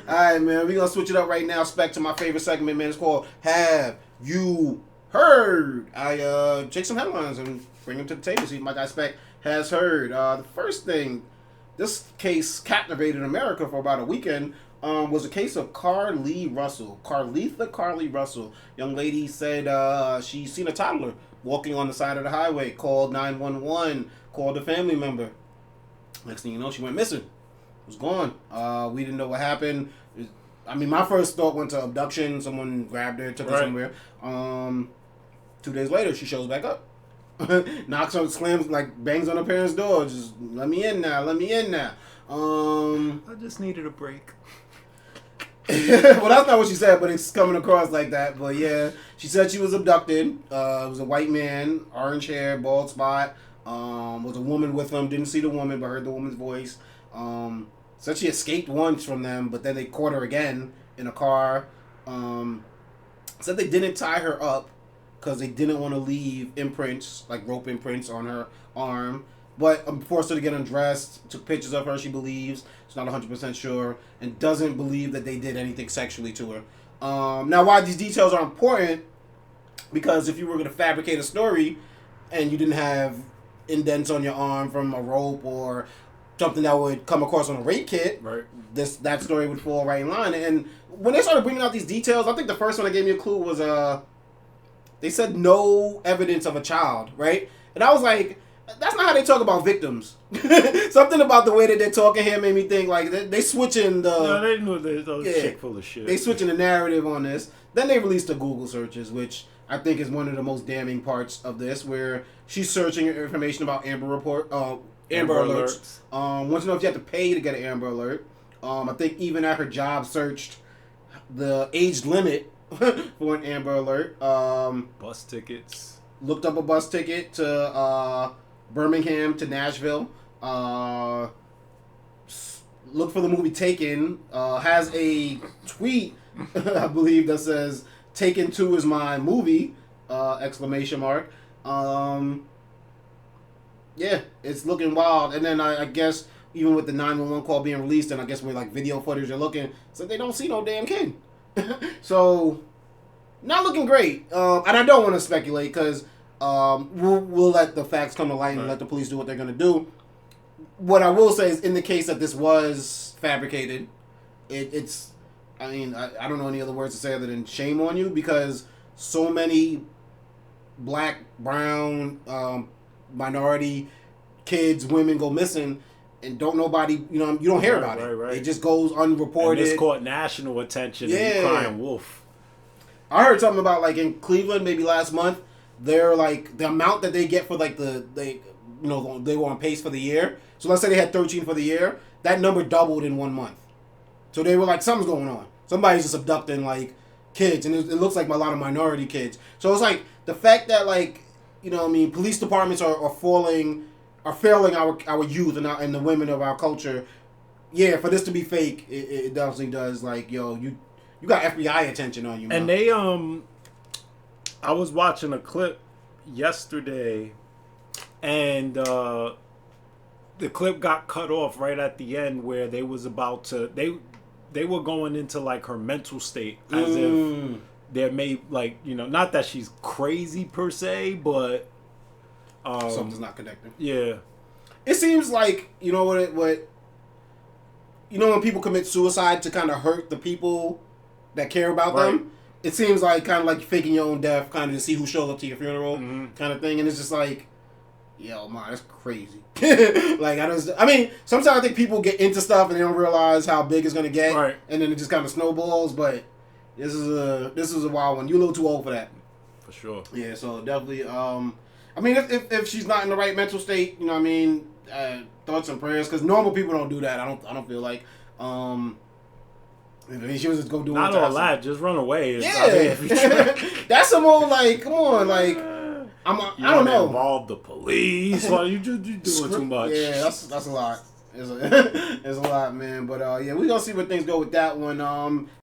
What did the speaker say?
Alright, man. We're going to switch it up right now. Spec to my favorite segment, man. It's called Have You Heard? I check some headlines and bring them to the table. See if my guy Spec has heard. The first thing, this case captivated America for about a weekend. Was a case of Carlee Russell. Carlee Russell. Young lady said she seen a toddler walking on the side of the highway, called 911, called a family member. Next thing you know, she went missing. Was gone. We didn't know what happened. I mean, my first thought went to abduction. Someone grabbed her, took her somewhere. 2 days later, she shows back up. Knocks on, slams, like bangs on her parents' door. Just let me in now. Let me in now. I just needed a break. Well, that's not what she said, but it's coming across like that. But yeah, she said she was abducted. It was a white man, orange hair, bald spot. Was a woman with him. Didn't see the woman, but heard the woman's voice. Said she escaped once from them, but then they caught her again in a car. Said they didn't tie her up because they didn't want to leave imprints, like rope imprints on her arm. But forced her to get undressed, took pictures of her, she believes. She's not 100% sure, and doesn't believe that they did anything sexually to her. Now, why these details are important, because if you were going to fabricate a story and you didn't have indents on your arm from a rope or something that would come across on a rape kit, right, that story would fall right in line. And when they started bringing out these details, I think the first one that gave me a clue was they said no evidence of a child, right? And I was like, that's not how they talk about victims. Something about the way that they're talking here made me think like they switching the. No, they knew that was shit full of shit. They switching the narrative on this. Then they released the Google searches, which I think is one of the most damning parts of this, where she's searching information about Amber Alerts. Wants to know if you have to pay to get an Amber Alert. I think even at her job searched the age limit for an Amber Alert. Bus tickets. Looked up a bus ticket to Birmingham to Nashville. Look for the movie Taken. Has a tweet, I believe, that says Taken 2 is my movie! Exclamation mark. Yeah, it's looking wild. And then I guess even with the 911 call being released, and I guess with like video footage are looking, so they don't see no damn kid. So not looking great. And I don't want to speculate because we'll let the facts come to light and let the police do what they're going to do. What I will say is, in the case that this was fabricated, it's, I mean, I don't know any other words to say other than shame on you, because so many black, brown, minority kids, women go missing, and don't nobody, you don't hear about it. Right. It just goes unreported. And this caught national attention. And you crying wolf. I heard something about, like, in Cleveland maybe last month, they're like, the amount that they get for like they were on pace for the year. So let's say they had 13 for the year, that number doubled in 1 month. So they were like, something's going on. Somebody's just abducting like kids, and it looks like a lot of minority kids. So it's like the fact that, like, police departments are failing our youth and the women of our culture. Yeah, for this to be fake, it definitely does. Like, yo, you got FBI attention on you, man. And they I was watching a clip yesterday, and the clip got cut off right at the end where they was about to they were going into like her mental state as if there may, like, not that she's crazy per se, but something's not connecting. Yeah, it seems like when people commit suicide to kind of hurt the people that care about them. It seems like kind of like faking your own death, kind of to see who shows up to your funeral, kind of thing. And it's just like, yo, man, that's crazy. Like, sometimes I think people get into stuff and they don't realize how big it's gonna get, and then it just kind of snowballs. But this is a wild one. You're a little too old for that, for sure. Yeah, so definitely. If she's not in the right mental state, thoughts and prayers, because normal people don't do that. I don't feel like. She was just go do not all that, just run away. Yeah, that's some old, like, come on, like, I don't know. Involve the police. Well, you doing too much. Yeah, that's a lot. It's a lot, man. But yeah, we gonna see where things go with that one.